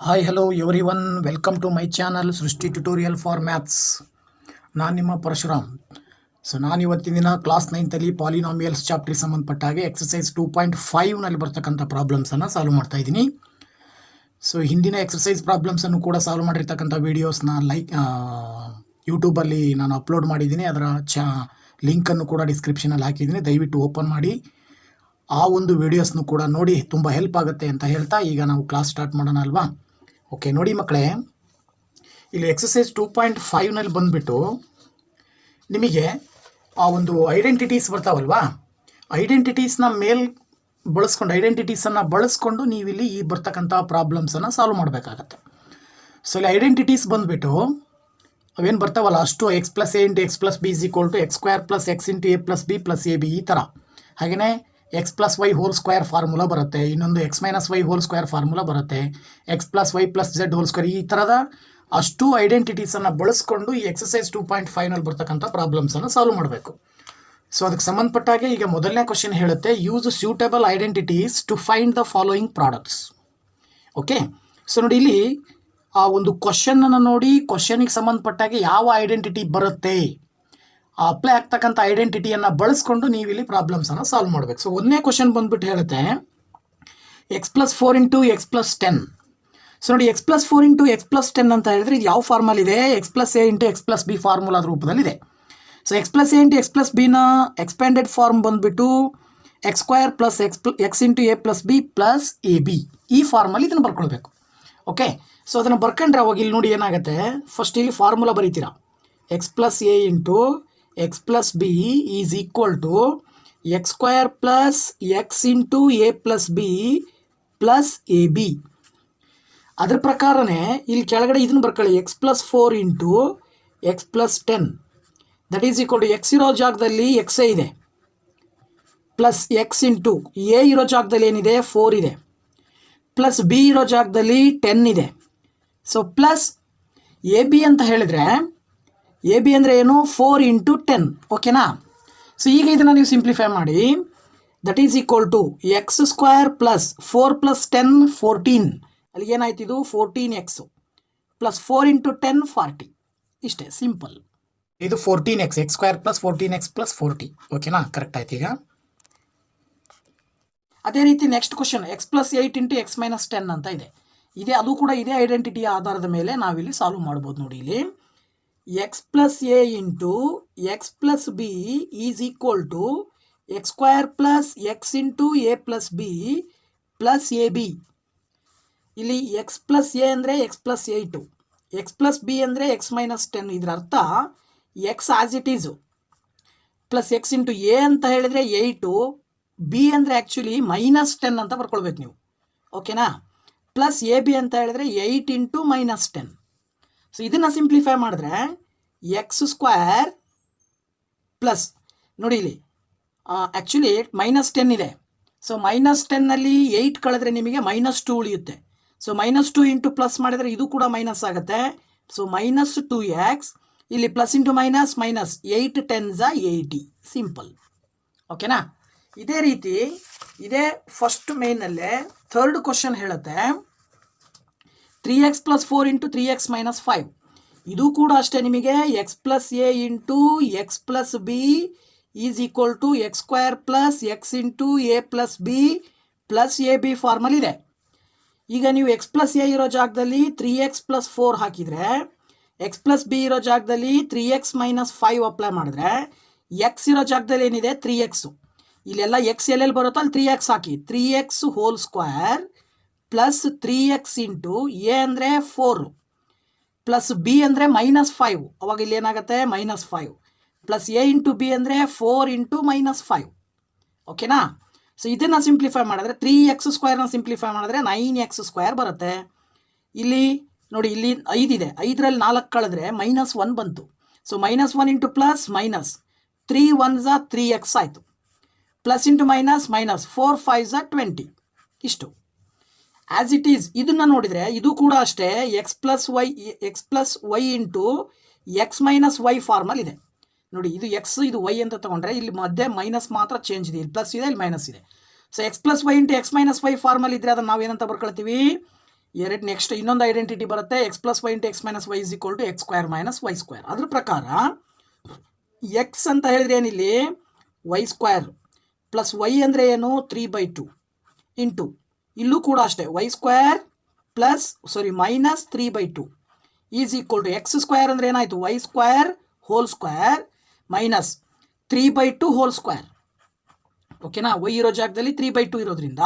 Hi hello everyone, welcome to my channel Srishti tutorial for maths. ನಾನು ನಿಮ್ಮ ಪರಶುರಾಮ್. ನಾನು ಇವತ್ತಿನ ದಿನ ಕ್ಲಾಸ್ 9ರಲ್ಲಿ ಪಾಲಿನಾಮಿಯಲ್ಸ್ ಚಾಪ್ಟ್ರಿಗೆ ಸಂಬಂಧಪಟ್ಟ ಹಾಗೆ ಎಕ್ಸಸೈಸ್ 2.5ನಲ್ಲಿ ಬರ್ತಕ್ಕಂಥ ಪ್ರಾಬ್ಲಮ್ಸನ್ನು ಸಾಲ್ವ್ ಮಾಡ್ತಾ ಇದ್ದೀನಿ. ಹಿಂದಿನ ಎಕ್ಸಸೈಸ್ ಪ್ರಾಬ್ಲಮ್ಸನ್ನು ಕೂಡ ಸಾಲ್ವ್ ಮಾಡಿರ್ತಕ್ಕಂಥ ವೀಡಿಯೋಸ್ನ ಯೂಟ್ಯೂಬಲ್ಲಿ ನಾನು ಅಪ್ಲೋಡ್ ಮಾಡಿದ್ದೀನಿ. ಅದರ ಲಿಂಕನ್ನು ಕೂಡ ಡಿಸ್ಕ್ರಿಪ್ಷನಲ್ಲಿ ಹಾಕಿದ್ದೀನಿ. ದಯವಿಟ್ಟು ಓಪನ್ ಮಾಡಿ ಆ ಒಂದು ವೀಡಿಯೋಸ್ನು ಕೂಡ ನೋಡಿ, ತುಂಬ ಹೆಲ್ಪ್ ಆಗುತ್ತೆ ಅಂತ ಹೇಳ್ತಾ ಈಗ ನಾವು ಕ್ಲಾಸ್ ಸ್ಟಾರ್ಟ್ ಮಾಡೋಣ ಅಲ್ವಾ. ಓಕೆ, ನೋಡಿ ಮಕ್ಕಳೇ, ಇಲ್ಲಿ ಎಕ್ಸಸೈಸ್ 2.5ನಲ್ಲಿ ಬಂದುಬಿಟ್ಟು ನಿಮಗೆ ಆ ಒಂದು ಐಡೆಂಟಿಟೀಸ್ ಬರ್ತಾವಲ್ವಾ, ಐಡೆಂಟಿಟೀಸ್ನ ಐಡೆಂಟಿಟೀಸನ್ನು ಬಳಸ್ಕೊಂಡು ನೀವಿಲ್ಲಿ ಈ ಬರ್ತಕ್ಕಂಥ ಪ್ರಾಬ್ಲಮ್ಸನ್ನು ಸಾಲ್ವ್ ಮಾಡಬೇಕಾಗತ್ತೆ. ಇಲ್ಲಿ ಐಡೆಂಟಿಟೀಸ್ ಬಂದುಬಿಟ್ಟು ಅವೇನು ಬರ್ತಾವಲ್ಲ, ಅಷ್ಟು x plus a into x plus b is equal to x square plus x into a plus b plus a b, ಈ ಥರ. ಹಾಗೆಯೇ x plus y whole square formula ಬರುತ್ತೆ, ಇನ್ನೊಂದು x minus y whole square formula ಬರುತ್ತೆ, x plus y plus z whole square, ಈ ಥರದ ಅಷ್ಟು ಐಡೆಂಟಿಟೀಸನ್ನು ಬಳಸ್ಕೊಂಡು ಈ ಎಕ್ಸಸೈಸ್ 2.5ನಲ್ಲಿ ಬರ್ತಕ್ಕಂಥ ಪ್ರಾಬ್ಲಮ್ಸನ್ನು ಸಾಲ್ವ್ ಮಾಡಬೇಕು. ಅದಕ್ಕೆ ಸಂಬಂಧಪಟ್ಟಾಗೆ ಈಗ ಮೊದಲನೇ ಕ್ವಶನ್ ಹೇಳುತ್ತೆ, use suitable identities to find the following products. Okay, ನೋಡಿ ಇಲ್ಲಿ ಆ ಒಂದು ಕ್ವಶನನ್ನು ನೋಡಿ, ಕ್ವಶನಿಗೆ ಸಂಬಂಧಪಟ್ಟಾಗೆ ಯಾವ ಐಡೆಂಟಿಟಿ ಬರುತ್ತೆ, ಅಪ್ಲೈ ಆಗ್ತಕ್ಕಂಥ ಐಡೆಂಟಿಟಿಯನ್ನು ಬಳಸ್ಕೊಂಡು ನೀವು ಇಲ್ಲಿ ಪ್ರಾಬ್ಲಮ್ಸನ್ನು ಸಾಲ್ವ್ ಮಾಡಬೇಕು. ಒಂದನೇ ಕ್ವಶನ್ ಬಂದ್ಬಿಟ್ಟು ಹೇಳುತ್ತೆ x plus 4 into x plus 10. ನೋಡಿ, x plus 4 into x plus 10 ಅಂತ ಹೇಳಿದ್ರೆ ಇದು ಯಾವ ಫಾರ್ಮಲ್ಲಿದೆ, x plus a into x plus b ಫಾರ್ಮುಲಾದ ರೂಪದಲ್ಲಿದೆ. X plus a into x plus ಬಿನ ಎಕ್ಸ್ಪ್ಯಾಂಡೆಡ್ ಫಾರ್ಮ್ ಬಂದುಬಿಟ್ಟು x square plus x into a plus b plus a b, ಈ ಫಾರ್ಮಲ್ಲಿ ಇದನ್ನು ಬರ್ಕೊಳ್ಬೇಕು. ಓಕೆ, ಅದನ್ನು ಬರ್ಕೊಂಡ್ರೆ ಅವಾಗ ಇಲ್ಲಿ ನೋಡಿ ಏನಾಗುತ್ತೆ, ಫಸ್ಟ್ ಇಲ್ಲಿ ಫಾರ್ಮುಲಾ ಬರೀತೀರಾ, x plus a into x plus b is equal to x square plus x into a plus b plus a b. ಅದ್ರ ಪ್ರಕಾರನೇ ಇಲ್ಲಿ ಕೆಳಗಡೆ ಇದನ್ನು ಬರ್ಕೊಳ್ಳಿ, x plus 4 into x plus 10 that is equal to x ಇರೋ ಜಾಗದಲ್ಲಿ ಎಕ್ಸೇ ಇದೆ, plus x into A ಇರೋ ಜಾಗದಲ್ಲಿ ಏನಿದೆ 4 ಇದೆ, ಪ್ಲಸ್ ಬಿ ಇರೋ ಜಾಗದಲ್ಲಿ 10 ಇದೆ. ಪ್ಲಸ್ ಎ ಬಿ ಅಂತ ಹೇಳಿದರೆ ಎ ಬಿ ಅಂದರೆ ಏನು, 4 ಇಂಟು 10. ಓಕೆನಾ. ಈಗ ಇದನ್ನು ನೀವು ಸಿಂಪ್ಲಿಫೈ ಮಾಡಿ, that is equal to x square plus 4 plus 10 14, ಅಲ್ಲಿಗೆ ಏನಾಯ್ತು ಇದು 14x ಪ್ಲಸ್ 4 ಇಂಟು 10 40, ಇಷ್ಟೇ ಸಿಂಪಲ್. ಇದು 14x, X square plus 14x plus 40. ಓಕೆನಾ, ಕರೆಕ್ಟ್ ಆಯ್ತು. ಈಗ ಅದೇ ರೀತಿ next question X plus 8 into x minus 10 ಅಂತ ಇದೆ. ಅದು ಕೂಡ ಇದೇ ಐಡೆಂಟಿಟಿಯ ಆಧಾರದ ಮೇಲೆ ನಾವಿಲ್ಲಿ ಸಾಲ್ವ್ ಮಾಡ್ಬೋದು. ನೋಡಿ, ಇಲ್ಲಿ x plus a into x plus b is equal to x square plus x into a plus b plus a b. ಇಲ್ಲಿ ಎಕ್ಸ್ ಪ್ಲಸ್ ಎ ಅಂದರೆ x plus 8, x plus b ಅಂದರೆ ಎಕ್ಸ್ ಮೈನಸ್ 10. ಇದರ ಅರ್ಥ x as it is plus x into a ಅಂತ ಹೇಳಿದರೆ 8, B ಅಂದರೆ actually minus 10 ಅಂತ ಬರ್ಕೊಳ್ಬೇಕು ನೀವು. ಓಕೆನಾ. ಪ್ಲಸ್ ಎ ಬಿ ಅಂತ ಹೇಳಿದ್ರೆ 8 ಇಂಟು ಮೈನಸ್ 10. ಇದನ್ನು ಸಿಂಪ್ಲಿಫೈ ಮಾಡಿದ್ರೆ ಎಕ್ಸ್ ಸ್ಕ್ವೇರ್ ಪ್ಲಸ್, ನೋಡಿ ಇಲ್ಲಿ ಆ್ಯಕ್ಚುಲಿ ಮೈನಸ್ 10 ಇದೆ. ಮೈನಸ್ 10ನಲ್ಲಿ 8 ಕಳೆದ್ರೆ ನಿಮಗೆ -2 ಉಳಿಯುತ್ತೆ. -2 ಇಂಟು ಪ್ಲಸ್ ಮಾಡಿದರೆ ಇದು ಕೂಡ ಮೈನಸ್ ಆಗುತ್ತೆ. ಮೈನಸ್ 2x, ಇಲ್ಲಿ plus into minus minus, 8 10s 80, simple. ಓಕೆನಾ. ಇದೇ ರೀತಿ ಇದೇ ಫಸ್ಟ್ ಮೇನಲ್ಲೇ ಥರ್ಡ್ ಕ್ವಶನ್ ಹೇಳುತ್ತೆ 3x plus 4 into 3x minus 5. ಇದು ಕೂಡ ಅಷ್ಟೇ, ನಿಮಗೆ x plus a into x plus b is equal to x square plus x into a plus b plus a b formula ಇದೆ. ಈಗ ನೀವು ಎಕ್ಸ್ ಪ್ಲಸ್ ಎ ಇರೋ ಜಾಗದಲ್ಲಿ 3x ಪ್ಲಸ್ 4 ಹಾಕಿದರೆ, ಎಕ್ಸ್ ಪ್ಲಸ್ ಬಿ ಇರೋ ಜಾಗದಲ್ಲಿ 3x ಮೈನಸ್ 5 ಅಪ್ಲೈ ಮಾಡಿದ್ರೆ, X ಇರೋ ಜಾಗದಲ್ಲಿ ಏನಿದೆ 3x, ಇಲ್ಲೆಲ್ಲ ಎಕ್ಸ್ ಎಲ್ಲೆಲ್ಲಿ ಬರುತ್ತೋ ಅಲ್ಲಿ 3x hockey, 3x whole square plus 3x into A ಅಂದರೆ 4 ಪ್ಲಸ್ ಬಿ ಅಂದರೆ -5, ಅವಾಗ ಇಲ್ಲಿ ಏನಾಗುತ್ತೆ -5 ಪ್ಲಸ್ ಎ ಇಂಟು ಬಿ ಅಂದರೆ 4 ಇಂಟು -5. ಓಕೆನಾ. ಇದನ್ನು ಸಿಂಪ್ಲಿಫೈ ಮಾಡಿದ್ರೆ 3x ಸ್ಕ್ವೇರ್ನ ಸಿಂಪ್ಲಿಫೈ ಮಾಡಿದ್ರೆ 9x ಸ್ಕ್ವೇರ್ ಬರುತ್ತೆ. ಇಲ್ಲಿ ನೋಡಿ, ಇಲ್ಲಿ 5 ಇದೆ, 5ರಲ್ಲಿ 4 ಕಳೆದ್ರೆ -1 ಬಂತು. -1 into plus minus 3 1s 3x ಆಯಿತು, plus into minus minus 4 5s 20, ಇಷ್ಟು ಆ್ಯಸ್ ಇಟ್ ಈಸ್. ಇದನ್ನು ನೋಡಿದರೆ ಇದು ಕೂಡ ಅಷ್ಟೇ, x plus y into x minus y formula ಇದೆ. ನೋಡಿ, ಇದು ಎಕ್ಸ್ ಇದು ವೈ ಅಂತ ತೊಗೊಂಡ್ರೆ ಇಲ್ಲಿ ಮಧ್ಯೆ ಮೈನಸ್ ಮಾತ್ರ ಚೇಂಜ್ ಇದೆ, ಇಲ್ಲಿ ಪ್ಲಸ್ ಇದೆ ಇಲ್ಲಿ ಮೈನಸ್ ಇದೆ. X plus y into x minus y formula ಇದ್ದರೆ ಅದನ್ನು ನಾವು ಏನಂತ ಬರ್ಕೊಳ್ತೀವಿ, ನೆಕ್ಸ್ಟ್ ಇನ್ನೊಂದು ಐಡೆಂಟಿಟಿ ಬರುತ್ತೆ, x plus y into x minus y is equal to x square minus y square. ಅದ್ರ ಪ್ರಕಾರ ಎಕ್ಸ್ ಅಂತ ಹೇಳಿದ್ರೆ ಏನಿಲ್ಲಿ ವೈ ಸ್ಕ್ವೇರ್ ಪ್ಲಸ್ ವೈ ಅಂದರೆ ಏನು 3/2 ಇಂಟು ಇಲ್ಲೂ ಕೂಡ ಅಷ್ಟೇ y square minus 3/2 is equal to x square ಅಂದರೆ ಏನಾಯಿತು y square whole square minus 3/2 whole square. ಓಕೆನಾ, ವೈ ಇರೋ ಜಾಗದಲ್ಲಿ 3/2 ಇರೋದ್ರಿಂದ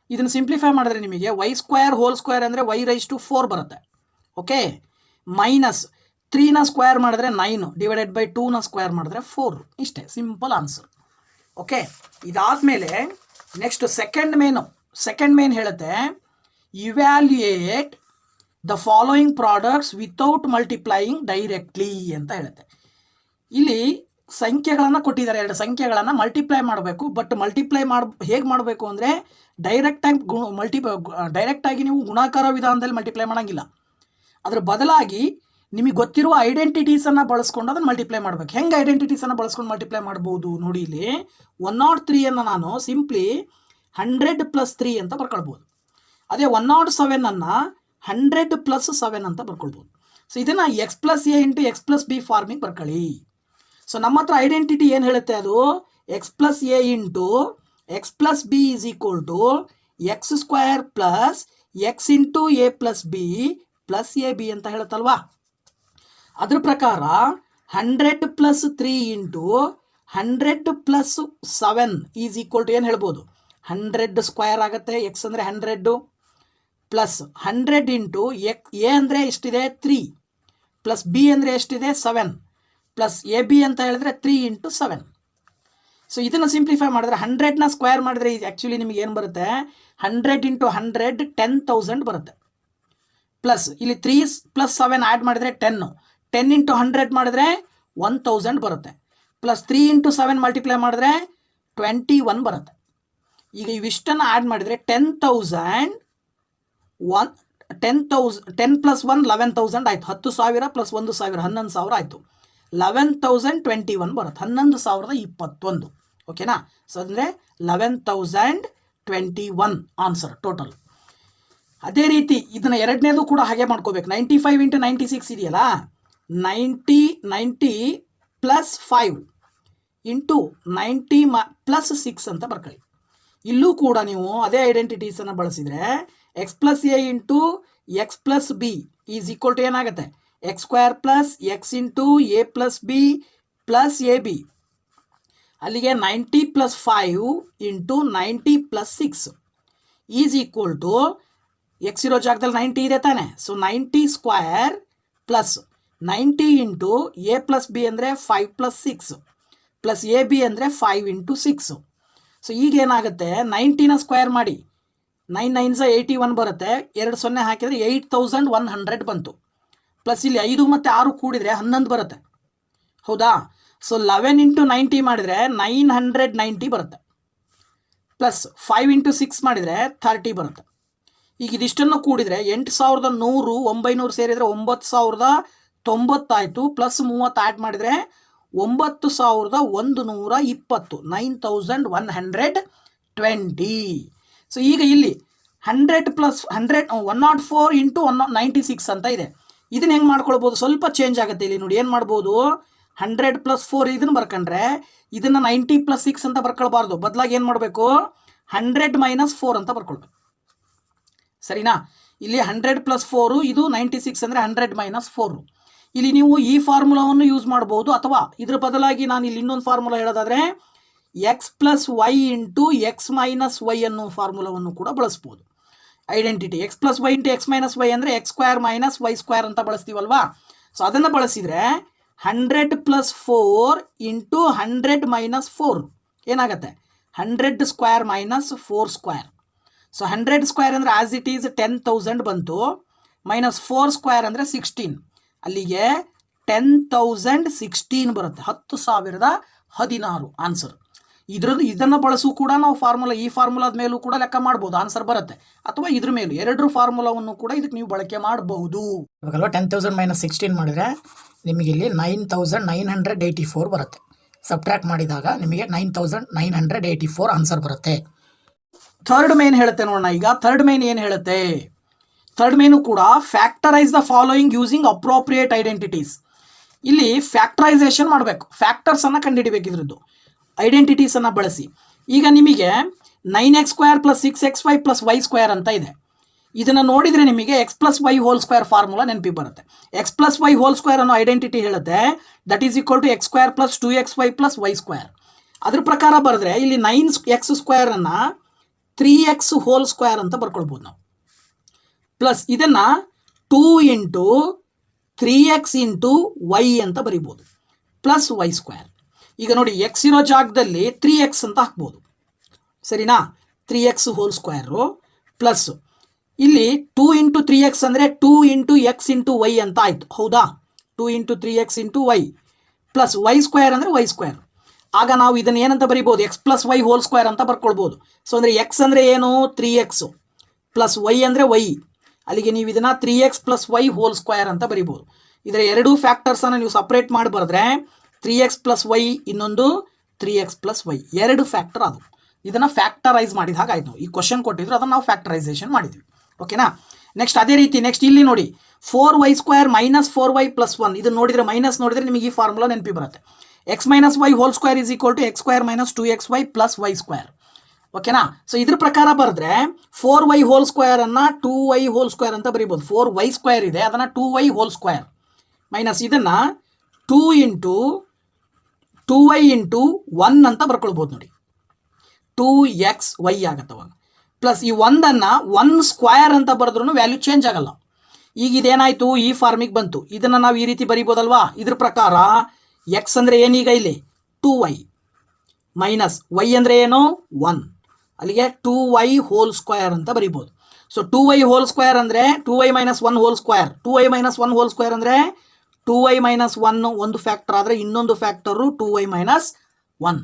ಇದನ್ನು ಸಿಂಪ್ಲಿಫೈ ಮಾಡಿದ್ರೆ ನಿಮಗೆ ವೈ ಸ್ಕ್ವೇರ್ ಹೋಲ್ ಸ್ಕ್ವೇರ್ ಅಂದರೆ ವೈ ರೈಸ್ ಟು 4 ಬರುತ್ತೆ. ಓಕೆ, ಮೈನಸ್ 3ನ ಸ್ಕ್ವೇರ್ ಮಾಡಿದ್ರೆ 9 ಡಿವೈಡೆಡ್ ಬೈ 2ನ ಸ್ಕ್ವೇರ್ ಮಾಡಿದ್ರೆ 4. ಇಷ್ಟೇ ಸಿಂಪಲ್ ಆನ್ಸರ್. ಓಕೆ, ಇದಾದಮೇಲೆ ನೆಕ್ಸ್ಟ್ ಸೆಕೆಂಡ್ ಮೇನ್ ಹೇಳುತ್ತೆ evaluate the following products without multiplying directly ಅಂತ ಹೇಳುತ್ತೆ. ಇಲ್ಲಿ ಸಂಖ್ಯೆಗಳನ್ನು ಕೊಟ್ಟಿದ್ದಾರೆ, 2 ಸಂಖ್ಯೆಗಳನ್ನು ಮಲ್ಟಿಪ್ಲೈ ಮಾಡಬೇಕು. ಬಟ್ ಮಲ್ಟಿಪ್ಲೈ ಹೇಗೆ ಮಾಡಬೇಕು ಅಂದರೆ ಡೈರೆಕ್ಟಾಗಿ ನೀವು ಗುಣಾಕಾರ ವಿಧಾನದಲ್ಲಿ ಮಲ್ಟಿಪ್ಲೈ ಮಾಡೋಂಗಿಲ್ಲ. ಅದರ ಬದಲಾಗಿ ನಿಮಗೆ ಗೊತ್ತಿರುವ ಐಡೆಂಟಿಟೀಸನ್ನು ಬಳಸ್ಕೊಂಡು ಅದನ್ನು ಮಲ್ಟಿಪ್ಲೈ ಮಾಡಬೇಕು. ಹೆಂಗೆ ಐಡೆಂಟಿಟೀಸನ್ನು ಬಳಸ್ಕೊಂಡು ಮಲ್ಟಿಪ್ಲೈ ಮಾಡ್ಬೋದು ನೋಡಿ, ಇಲ್ಲಿ 103 ನಾನು ಸಿಂಪ್ಲಿ 100 + 3 ಅಂತ ಬರ್ಕೊಳ್ಬೋದು. ಅದೇ 107 100 + 7 ಅಂತ ಬರ್ಕೊಳ್ಬೋದು. ಸೊ ಇದನ್ನು x plus a into x plus b ಫಾರ್ಮಿಗೆ ಬರ್ಕೊಳ್ಳಿ. ಸೊ ನಮ್ಮ ಹತ್ರ ಐಡೆಂಟಿಟಿ ಏನು ಹೇಳುತ್ತೆ, ಅದು x plus a into x plus b is equal to x square plus x into a plus b plus a b ಅಂತ ಹೇಳುತ್ತಲ್ವಾ. ಅದ್ರ ಪ್ರಕಾರ 100 + 3 ಇಂಟು 100 + 7 ಈಸ್ ಈಕ್ವಲ್ ಟು ಏನು ಹೇಳ್ಬೋದು, 100 ಸ್ಕ್ವೇರ್ ಆಗುತ್ತೆ. ಎಕ್ಸ್ ಅಂದರೆ 100 ಪ್ಲಸ್ 100 ಇಂಟು ಎ ಅಂದರೆ ಎಷ್ಟಿದೆ 3 ಪ್ಲಸ್ ಬಿ ಅಂದರೆ ಎಷ್ಟಿದೆ 7 ಪ್ಲಸ್ ಎ ಬಿ ಅಂತ ಹೇಳಿದ್ರೆ 3 ಇಂಟು 7. ಸೊ ಇದನ್ನು ಸಿಂಪ್ಲಿಫೈ ಮಾಡಿದ್ರೆ 100ನ ಸ್ಕ್ವೇರ್ ಮಾಡಿದ್ರೆ ಇದು ಆ್ಯಕ್ಚುಲಿ ನಿಮಗೆ ಏನು ಬರುತ್ತೆ 100 ಇಂಟು 100 10,000 ಬರುತ್ತೆ. ಪ್ಲಸ್ ಇಲ್ಲಿ 3 + 7 ಆ್ಯಡ್ ಮಾಡಿದರೆ 10 ಇಂಟು 100 ಮಾಡಿದ್ರೆ 1000 ಬರುತ್ತೆ. ಪ್ಲಸ್ 3 ಇಂಟು 7 ಮಲ್ಟಿಪ್ಲೈ ಮಾಡಿದ್ರೆ 21 ಬರುತ್ತೆ. ಈಗ ಇವಿಷ್ಟನ್ನು ಆ್ಯಡ್ ಮಾಡಿದರೆ 10 + 1 11,000 ಆಯಿತು. 10,000 + 1,000 11,000 ಆಯಿತು. 11,021 ಬರುತ್ತೆ, 11,021. ಓಕೆನಾ, ಸೊ ಅಂದರೆ 11,021 ಆನ್ಸರ್ ಟೋಟಲ್. ಅದೇ ರೀತಿ ಇದನ್ನು ಎರಡನೇದು ಕೂಡ ಹಾಗೆ ಮಾಡ್ಕೋಬೇಕು. 95 ಇಂಟು 96 ಇದೆಯಲ್ಲ, 90 + 5 ಇಂಟು 90 + 6 ಅಂತ ಬರ್ಕೊಳ್ಳಿ. ಇಲ್ಲೂ ಕೂಡ ನೀವು ಅದೇ ಐಡೆಂಟಿಟೀಸನ್ನು ಬಳಸಿದರೆ x plus a into x plus b is equal to ಏನಾಗುತ್ತೆ x square plus x into a plus b plus a b. ಅಲ್ಲಿಗೆ 90 + 5 into 90 + 6 is equal to x ಇರೋ ಜಾಗದಲ್ಲಿ 90 ಇದೆ ತಾನೆ. So 90 square plus 90 into a plus b ಅಂದರೆ 5 + 6 plus a b ಅಂದರೆ 5 into 6. So ಈಗೇನಾಗುತ್ತೆ 90ನ ಸ್ಕ್ವೇರ್ ಮಾಡಿ 9 9 81 ಬರುತ್ತೆ. 2 0 ಹಾಕಿದರೆ 8,100 ಬಂತು. ಪ್ಲಸ್ ಇಲ್ಲಿ 5 ಮತ್ತು 6 ಕೂಡಿದರೆ 11 ಬರುತ್ತೆ. ಹೌದಾ, ಸೊ 11 ಇಂಟು 90 ಮಾಡಿದರೆ 990 ಬರುತ್ತೆ. ಪ್ಲಸ್ 5 ಇಂಟು 6 ಮಾಡಿದರೆ 30 ಬರುತ್ತೆ. ಈಗ ಇದಿಷ್ಟನ್ನು ಕೂಡಿದರೆ 8,100 900 ಸೇರಿದರೆ 9,090 ಆಯಿತು. ಪ್ಲಸ್ 30 ಆ್ಯಡ್ ಮಾಡಿದರೆ 9,120 9,120. ಸೊ ಈಗ ಇಲ್ಲಿ 100 + 100 104 ಇಂಟು 96 ಅಂತ ಇದೆ. ಇದನ್ನ ಹೆಂಗೆ ಮಾಡ್ಕೊಳ್ಬೋದು, ಸ್ವಲ್ಪ ಚೇಂಜ್ ಆಗುತ್ತೆ. ಇಲ್ಲಿ ನೋಡಿ ಏನು ಮಾಡ್ಬೋದು, 100 + 4 ಇದನ್ನು ಬರ್ಕೊಂಡ್ರೆ ಇದನ್ನು 90 + 6 ಅಂತ ಬರ್ಕೊಳ್ಬಾರ್ದು. ಬದಲಾಗಿ ಏನು ಮಾಡಬೇಕು 100 - 4 ಅಂತ ಬರ್ಕೊಳ್ಬೇಕು. ಸರಿನಾ, ಇಲ್ಲಿ 100 + 4 ಇದು 96 ಅಂದರೆ 100 - 4. ಇಲ್ಲಿ ನೀವು ಈ ಫಾರ್ಮುಲಾವನ್ನು ಯೂಸ್ ಮಾಡ್ಬೋದು, ಅಥವಾ ಇದರ ಬದಲಾಗಿ ನಾನು ಇಲ್ಲಿ ಇನ್ನೊಂದು ಫಾರ್ಮುಲಾ ಹೇಳೋದಾದರೆ x plus y into x minus y ಅನ್ನೋ ಫಾರ್ಮುಲಾವನ್ನು ಕೂಡ ಬಳಸ್ಬೋದು. Identity x plus y into x minus y ಅಂದರೆ x square minus y square ಅಂತ ಬಳಸ್ತೀವಲ್ವಾ. ಸೊ ಅದನ್ನು ಬಳಸಿದರೆ 100 + 4 ಇಂಟು 100 - 4 ಏನಾಗುತ್ತೆ 100 square minus 4 square. So 100 square ಅಂದರೆ ಆ್ಯಸ್ ಇಟ್ ಈಸ್ 10,000 ಬಂತು, ಮೈನಸ್ 4 ಸ್ಕ್ವೇರ್ ಅಂದರೆ 16. ಅಲ್ಲಿಗೆ 10,016 ಬರುತ್ತೆ, 10,016 ಆನ್ಸರ್. ಇದನ್ನು ಬಳಸು ಕೂಡ ನಾವು ಈ ಫಾರ್ಮುಲಾದ ಮೇಲೂ ಕೂಡ ಲೆಕ್ಕ ಮಾಡ್ಬೋದು, ಆನ್ಸರ್ ಬರುತ್ತೆ. ಅಥವಾ ಇದ್ರ ಮೇಲೂ ಎರಡರ ಫಾರ್ಮುಲಾವನ್ನು ಕೂಡ ಇದಕ್ಕೆ ನೀವು ಬಳಕೆ ಮಾಡಬಹುದು. ಇವಾಗಲ್ವ 10,000 - 16 ಮಾಡಿದರೆ ನಿಮಗೆ ಇಲ್ಲಿ 9,984 ಬರುತ್ತೆ. ಸಬ್ಟ್ರಾಕ್ಟ್ ಮಾಡಿದಾಗ ನಿಮಗೆ 9,984 ಆನ್ಸರ್ ಬರುತ್ತೆ. ಥರ್ಡ್ ಮೇನ್ ಹೇಳುತ್ತೆ ನೋಡೋಣ. ಈಗ ಥರ್ಡ್ ಮೇನ್ ಏನು ಹೇಳುತ್ತೆ, ಥರ್ಡ್ ಮೇನು ಕೂಡ factorise the following using appropriate identities. ಇಲ್ಲಿ ಫ್ಯಾಕ್ಟರೈಸೇಷನ್ ಮಾಡಬೇಕು, ಫ್ಯಾಕ್ಟರ್ಸನ್ನು ಕಂಡುಹಿಡಿಬೇಕು ಇದ್ರದ್ದು ಐಡೆಂಟಿಟೀಸನ್ನು ಬಳಸಿ. ಈಗ ನಿಮಗೆ 9x² + 6xy + y² ಅಂತ ಇದೆ. ಇದನ್ನು ನೋಡಿದರೆ ನಿಮಗೆ x + y² ಫಾರ್ಮುಲಾ ನೆನಪಿಗೆ ಬರುತ್ತೆ. x + y² ಅನ್ನೋ ಐಡೆಂಟಿಟಿ ಹೇಳುತ್ತೆ that is equal to x² + 2xy + y². ಅದ್ರ ಪ್ರಕಾರ ಬರೆದ್ರೆ ಇಲ್ಲಿ 9x² ಅನ್ನು 3x² ಅಂತ ಬರ್ಕೊಳ್ಬೋದು ನಾವು. ಪ್ಲಸ್ ಇದನ್ನು 2 × 3x × y ಅಂತ ಬರಿಬೋದು ಪ್ಲಸ್ y². ಈಗ ನೋಡಿ x ಇರೋ ಜಾಗದಲ್ಲಿ 3x ಅಂತ ಹಾಕ್ಬೋದು, ಸರಿನಾ? 3x² ಪ್ಲಸ್ ಇಲ್ಲಿ 2 × 3x ಅಂದರೆ 2 × x × y ಅಂತ ಆಯಿತು, ಹೌದಾ? 2 × 3x × y ಪ್ಲಸ್ y² ಅಂದರೆ y². ಆಗ ನಾವು ಇದನ್ನು ಏನಂತ ಬರಿಬೋದು? x + y² ಅಂತ ಬರ್ಕೊಳ್ಬೋದು. ಸೊ ಅಂದರೆ x ಅಂದರೆ ಏನು? 3x ಪ್ಲಸ್ y ಅಂದರೆ y. ಅಲ್ಲಿಗೆ ನೀವು ಇದನ್ನು 3x + y² ಅಂತ ಬರಿಬೋದು. ಇದರ ಎರಡೂ ಫ್ಯಾಕ್ಟರ್ಸನ್ನು ನೀವು ಸಪ್ರೇಟ್ ಮಾಡಿ ಬರೆದ್ರೆ 3x + y ಇನ್ನೊಂದು 3x + y, ಎರಡು ಫ್ಯಾಕ್ಟರ್ ಅದು. ಇದನ್ನು ಫ್ಯಾಕ್ಟರೈಸ್ ಮಾಡಿದ ಹಾಗಾಯ್ತು. ನಾವು ಈ ಕ್ವಶನ್ ಕೊಟ್ಟಿದ್ರು, ಅದನ್ನು ನಾವು ಫ್ಯಾಕ್ಟರೈಸೇಷನ್ ಮಾಡಿದ್ವಿ. ಓಕೆನಾ? ನೆಕ್ಸ್ಟ್ ಅದೇ ರೀತಿ ನೆಕ್ಸ್ಟ್ ಇಲ್ಲಿ ನೋಡಿ 4y² - 4y + 1. ಇದನ್ನು ನೋಡಿದರೆ ಮೈನಸ್ ನೋಡಿದರೆ ನಿಮಗೆ ಈ ಫಾರ್ಮುಲಾ ನೆನಪಿ ಬರುತ್ತೆ. x - y² = x² - 2xy + y². ಓಕೆನಾ? ಸೊ ಇದ್ರ ಪ್ರಕಾರ ಬರೆದ್ರೆ 4y² ಅನ್ನು 2y² ಅಂತ ಬರಿಬೋದು. 4y² ಇದೆ, ಅದನ್ನು 2y² ಮೈನಸ್ ಇದನ್ನು 2 × 2y × 1 ಅಂತ ಬರ್ಕೊಳ್ಬೋದು. ನೋಡಿ 2xy ಆಗುತ್ತೆ ಅವಾಗ. ಪ್ಲಸ್ ಈ 1ಅನ್ನು 1² ಅಂತ ಬರೆದ್ರೂ ವ್ಯಾಲ್ಯೂ ಚೇಂಜ್ ಆಗಲ್ಲ. ಈಗ ಇದೇನಾಯಿತು? ಈ ಫಾರ್ಮಿಗೆ ಬಂತು. ಇದನ್ನು ನಾವು ಈ ರೀತಿ ಬರಿಬೋದಲ್ವಾ? ಇದ್ರ ಪ್ರಕಾರ x ಅಂದರೆ ಏನೀಗ ಇಲ್ಲಿ 2y ಮೈನಸ್ y ಅಂದರೆ ಏನು 1, ಅಲ್ಲಿಗೆ 2y² ಅಂತ ಬರಿಬೋದು. ಸೊ 2y² ಅಂದರೆ 2y - 1² 2y - 1² ಅಂದರೆ 2y - 1 ಒಂದು ಫ್ಯಾಕ್ಟರ್ ಆದರೆ ಇನ್ನೊಂದು ಫ್ಯಾಕ್ಟರು 2y - 1.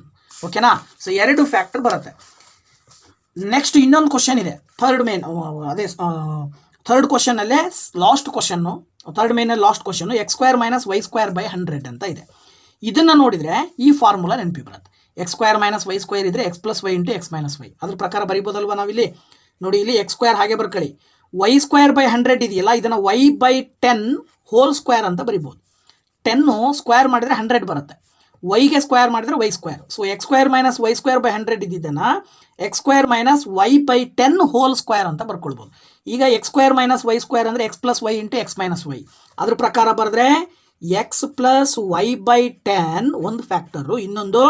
ಓಕೆನಾ? ಸೊ ಎರಡು ಫ್ಯಾಕ್ಟರ್ ಬರುತ್ತೆ. ನೆಕ್ಸ್ಟ್ ಇನ್ನೊಂದು ಕ್ವಶನ್ ಇದೆ, ಥರ್ಡ್ ಮೇನ್. ಅದೇ ಥರ್ಡ್ ಕ್ವಶನಲ್ಲೇ ಲಾಸ್ಟ್ ಕ್ವಶನ್ನು, ಥರ್ಡ್ ಮೇನಲ್ಲಿ ಲಾಸ್ಟ್ ಕ್ವಶನ್ನು x² - y² / 100 ಅಂತ ಇದೆ. ಇದನ್ನು ನೋಡಿದರೆ ಈ ಫಾರ್ಮುಲಾ ನೆನಪಿ ಬರುತ್ತೆ. x² - y² ಇದ್ದರೆ x + y × x - y. ಅದ್ರ ಪ್ರಕಾರ ಬರಿಬೋದಲ್ವ ನಾವಿಲ್ಲಿ? ನೋಡಿ ಇಲ್ಲಿ x² ಹಾಗೆ ಬರ್ಕೊಳ್ಳಿ, y² / 100 ಇದೆಯಲ್ಲ, ಇದನ್ನು y/10² ಅಂತ ಬರಿಬೋದು. 10 ಸ್ಕ್ವೇರ್ ಮಾಡಿದರೆ 100 ಬರುತ್ತೆ, ವೈಗೆ ಸ್ಕ್ವೇರ್ ಮಾಡಿದರೆ y². So x² - y² / 100 ಇದ್ದಿದ್ದನ್ನು x² - y/10² ಅಂತ ಬರ್ಕೊಳ್ಬೋದು. ಈಗ x² - y² ಅಂದರೆ x + y × x - y. ಅದ್ರ ಪ್ರಕಾರ ಬರೆದ್ರೆ x + y/10 ಒಂದು ಫ್ಯಾಕ್ಟರು, ಇನ್ನೊಂದು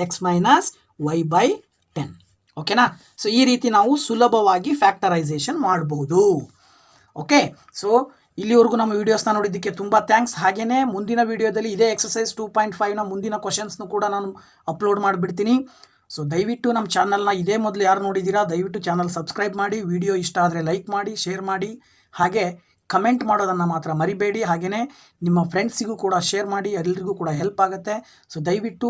x - y/10. ಓಕೆನಾ? ಸೊ ಈ ರೀತಿ ನಾವು ಸುಲಭವಾಗಿ ಫ್ಯಾಕ್ಟರೈಸೇಷನ್ ಮಾಡಬಹುದು. ಓಕೆ, ಸೊ ಇಲ್ಲಿವರೆಗೂ ನಮ್ಮ ವೀಡಿಯೋಸ್ನ ನೋಡಿದ್ದಕ್ಕೆ ತುಂಬ ಥ್ಯಾಂಕ್ಸ್. ಹಾಗೆಯೇ ಮುಂದಿನ ವೀಡಿಯೋದಲ್ಲಿ ಇದೇ ಎಕ್ಸಸೈಸ್ 2.5ನ ಮುಂದಿನ ಕ್ವಶನ್ಸ್ನು ಕೂಡ ನಾನು ಅಪ್ಲೋಡ್ ಮಾಡಿಬಿಡ್ತೀನಿ. ಸೊ ದಯವಿಟ್ಟು ನಮ್ಮ ಚಾನಲ್ನ ಇದೇ ಮೊದಲು ಯಾರು ನೋಡಿದ್ದೀರಾ ದಯವಿಟ್ಟು ಚಾನಲ್ ಸಬ್ಸ್ಕ್ರೈಬ್ ಮಾಡಿ, ವಿಡಿಯೋ ಇಷ್ಟ ಆದರೆ ಲೈಕ್ ಮಾಡಿ, ಶೇರ್ ಮಾಡಿ, ಹಾಗೆ ಕಮೆಂಟ್ ಮಾಡೋದನ್ನು ಮಾತ್ರ ಮರಿಬೇಡಿ. ಹಾಗೆಯೇ ನಿಮ್ಮ ಫ್ರೆಂಡ್ಸಿಗೂ ಕೂಡ ಶೇರ್ ಮಾಡಿ, ಎಲ್ಲರಿಗೂ ಕೂಡ ಹೆಲ್ಪ್ ಆಗುತ್ತೆ. ಸೊ ದಯವಿಟ್ಟು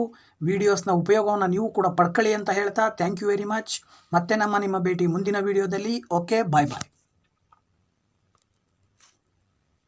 ವೀಡಿಯೋಸ್ನ ಉಪಯೋಗವನ್ನು ನೀವು ಕೂಡ ಪಡ್ಕೊಳ್ಳಿ ಅಂತ ಹೇಳ್ತಾ ಥ್ಯಾಂಕ್ ಯು ವೆರಿ ಮಚ್. ಮತ್ತೆ ನಿಮ್ಮ ಭೇಟಿ ಮುಂದಿನ ವೀಡಿಯೋದಲ್ಲಿ. ಓಕೆ, ಬಾಯ್ ಬಾಯ್.